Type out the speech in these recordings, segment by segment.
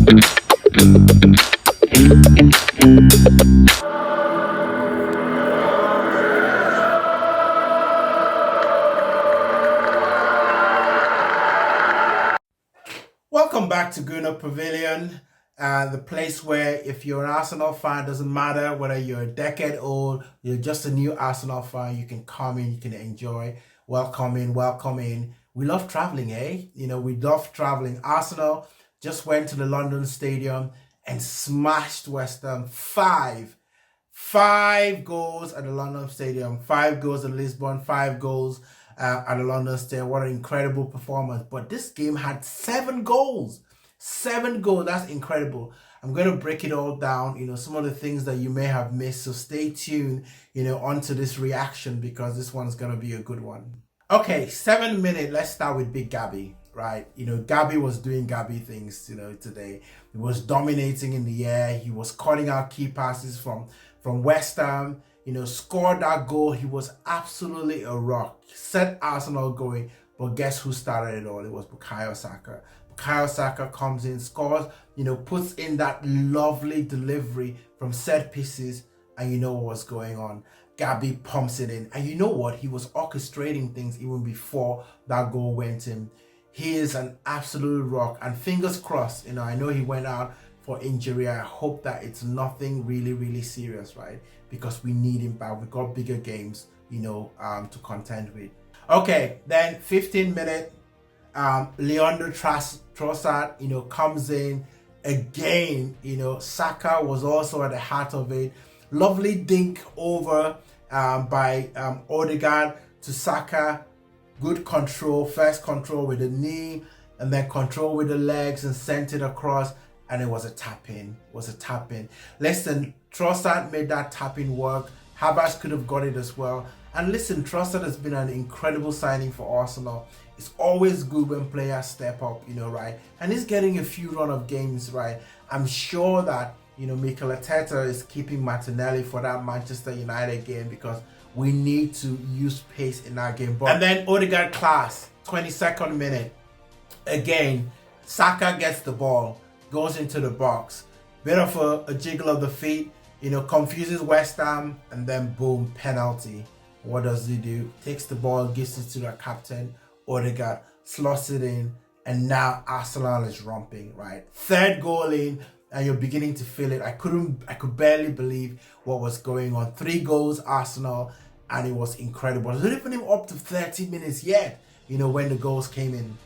Welcome back to GoonerPavilion, the place where if you're an Arsenal fan, doesn't matter whether you're a decade old, you're just a new Arsenal fan, you can come in, you can enjoy. Welcome in, welcome in. We love traveling, eh? We love traveling. Arsenal just went to the London Stadium and smashed West Ham. Five goals at the London Stadium, 5 goals in Lisbon, 5 goals at the London Stadium. What an incredible performance. But this game had 7 goals. 7 goals, that's incredible. I'm going to break it all down, some of the things that you may have missed. So stay tuned, onto this reaction because this one's going to be a good one. Okay, 7 minutes. Let's start with Big Gabby, right? Gabby was doing Gabby things, today. He was dominating in the air. He was cutting out key passes from West Ham. Scored that goal. He was absolutely a rock. Set Arsenal going. But guess who started it all? It was Bukayo Saka. Bukayo Saka comes in, scores, puts in that lovely delivery from set pieces, and you know what's going on. Gabby pumps it in. And you know what? He was orchestrating things even before that goal went in. He is an absolute rock. And fingers crossed, I know he went out for injury. I hope that it's nothing really, really serious, right? Because we need him back. We've got bigger games, to contend with. Okay, then 15 minute, Leandro Trossard, comes in again. Saka was also at the heart of it. Lovely dink over by Odegaard to Saka. Good control, first control with the knee, and then control with the legs and sent it across. And it was a tap-in. Listen, Trossard made that tap-in work. Havertz could have got it as well. And listen, Trossard has been an incredible signing for Arsenal. It's always good when players step up, right? And he's getting a few run of games, right? I'm sure that, Mikel Arteta is keeping Martinelli for that Manchester United game because we need to use pace in that game. And then Odegaard class, 22nd minute. Again, Saka gets the ball, goes into the box. Bit of a jiggle of the feet, confuses West Ham, and then boom, penalty. What does he do? Takes the ball, gives it to the captain, Odegaard, slots it in, and now Arsenal is romping, right? Third goal in, and you're beginning to feel it. I could barely believe what was going on. 3 goals, Arsenal, and it was incredible. It wasn't even up to 30 minutes yet, when the goals came in.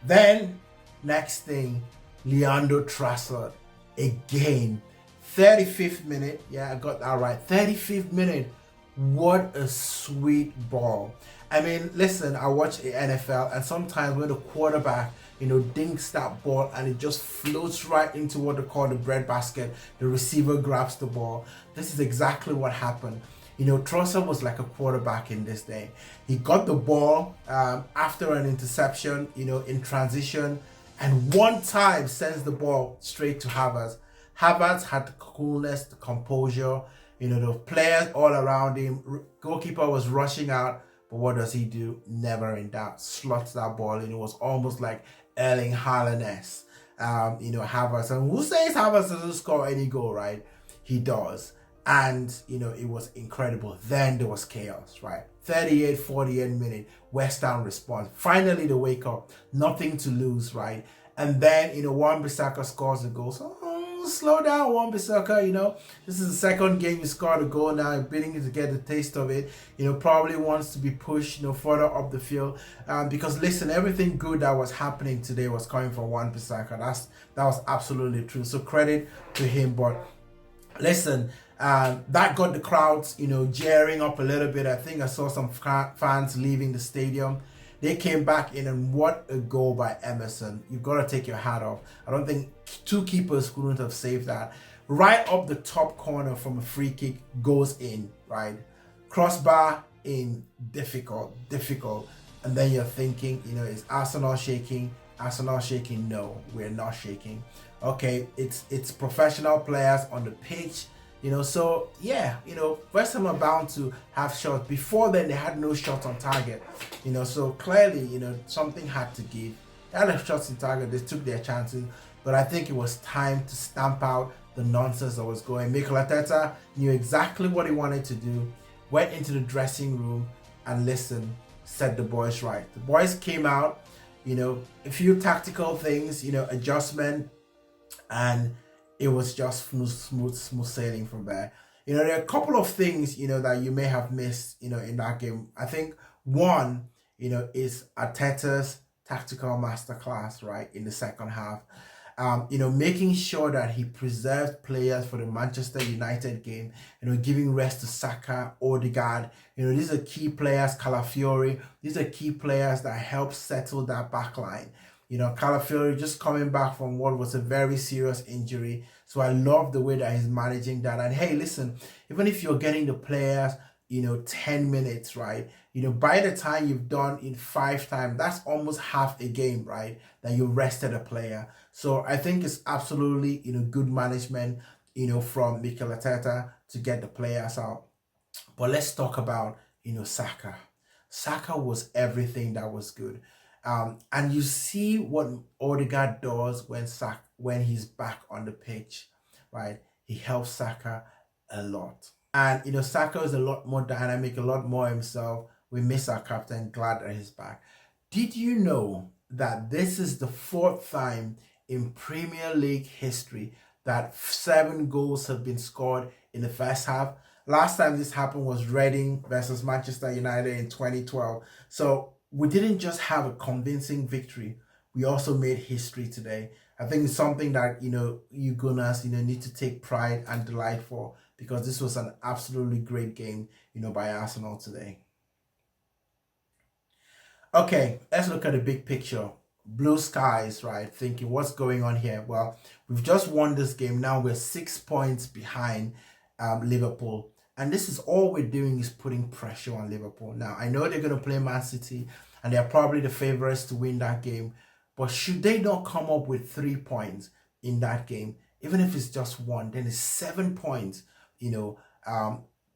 Then, next thing, Leandro Trossard, again, 35th minute. Yeah, I got that right. 35th minute. What a sweet ball. I mean, listen, I watch the NFL, and sometimes when the quarterback, dinks that ball and it just floats right into what they call the breadbasket, the receiver grabs the ball. This is exactly what happened. Trossard was like a quarterback in this day. He got the ball after an interception, in transition, and one time sends the ball straight to Havertz. Havertz had the coolness, the composure, the players all around him. Goalkeeper was rushing out, but what does he do? Never in doubt. Slots that ball in. It was almost like Erling Haaland-esque. Havertz. And who says Havertz doesn't score any goal, right? He does. And, it was incredible. Then there was chaos, right? 38, 48 minute, West Ham response. Finally, they wake up. Nothing to lose, right? And then, Wan-Bissaka scores the goal. So, slow down, Wan-Bissaka, This is the second game you scored a goal now. You're beginning to get the taste of it. Probably wants to be pushed, further up the field. Because, listen, everything good that was happening today was coming from Wan-Bissaka. That was absolutely true. So, credit to him. But, listen, that got the crowds, jeering up a little bit. I think I saw some fans leaving the stadium. They came back in, and what a goal by Emerson. You've got to take your hat off. I don't think 2 keepers couldn't have saved that. Right up the top corner from a free kick goes in, right? Crossbar in, difficult. And then you're thinking, is Arsenal shaking? Arsenal shaking? No, we're not shaking. Okay, it's professional players on the pitch. So yeah, West Ham are bound to have shots. Before then, they had no shots on target. So clearly, something had to give. They had a shots in target, they took their chances, but I think it was time to stamp out the nonsense that was going. Mikel Arteta knew exactly what he wanted to do, went into the dressing room and listen, set the boys right. The boys came out, a few tactical things, adjustment, and it was just smooth sailing from there. There are a couple of things, that you may have missed, in that game. I think one, is Arteta's tactical masterclass, right, in the second half. Making sure that he preserved players for the Manchester United game, giving rest to Saka, Odegaard. These are key players, Calafiori. These are key players that help settle that back line. Calafiori just coming back from what was a very serious injury. So I love the way that he's managing that. And hey, listen, even if you're getting the players, 10 minutes, right? By the time you've done it 5 times, that's almost half a game, right? That you rested a player. So I think it's absolutely, good management, from Mikel Arteta to get the players out. But let's talk about, Saka. Saka was everything that was good. And you see what Odegaard does when he's back on the pitch, right? He helps Saka a lot. And, Saka is a lot more dynamic, a lot more himself. We miss our captain, glad that he's back. Did you know that this is the 4th time in Premier League history that 7 goals have been scored in the first half? Last time this happened was Reading versus Manchester United in 2012. So we didn't just have a convincing victory, we also made history today. I think it's something that, you Gunners, need to take pride and delight for, because this was an absolutely great game, by Arsenal today. Okay, let's look at the big picture. Blue skies, right? Thinking, what's going on here? Well, we've just won this game. Now we're 6 points behind Liverpool. And this is all we're doing is putting pressure on Liverpool. Now, I know they're going to play Man City, and they're probably the favorites to win that game. But should they not come up with 3 points in that game, even if it's just 1, then it's 7 points,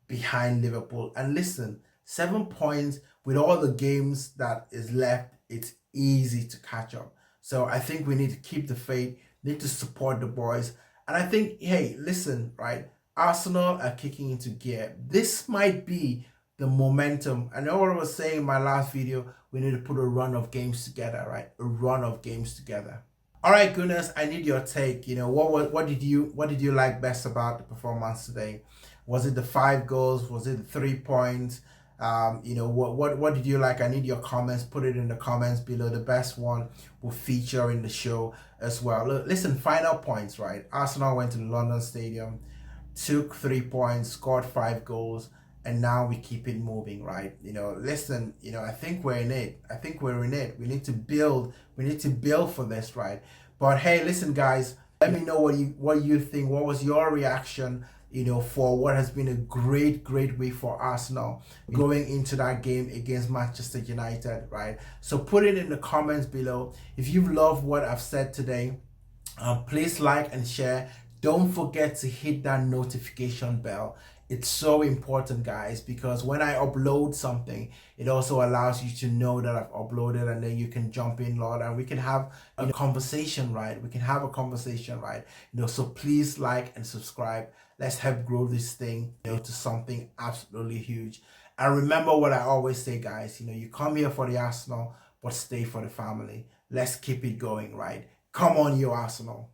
behind Liverpool. And listen, 7 points with all the games that is left, it's easy to catch up. So I think we need to keep the faith, need to support the boys. And I think, hey, listen, right? Arsenal are kicking into gear. This might be the momentum. I know what I was saying in my last video. We need to put a run of games together, right? A run of games together. All right, Gooners, I need your take. What did you like best about the performance today? Was it the 5 goals? Was it the 3 points? What did you like? I need your comments. Put it in the comments below. The best one will feature in the show as well. Look, listen, final points, right? Arsenal went to the London Stadium, took 3 points, scored 5 goals, and now we keep it moving, right? Listen, I think we're in it. I think we're in it. We need to build. We need to build for this, right? But hey, listen, guys, let me know what you think. What was your reaction, for what has been a great week for Arsenal going into that game against Manchester United, right? So put it in the comments below. If you love what I've said today, please like and share. Don't forget to hit that notification bell. It's so important, guys, because when I upload something, it also allows you to know that I've uploaded, and then you can jump in, Lord, and we can have a conversation, right? We can have a conversation, right? So please like and subscribe. Let's help grow this thing, to something absolutely huge. And remember what I always say, guys, you come here for the Arsenal, but stay for the family. Let's keep it going, right? Come on, you Arsenal.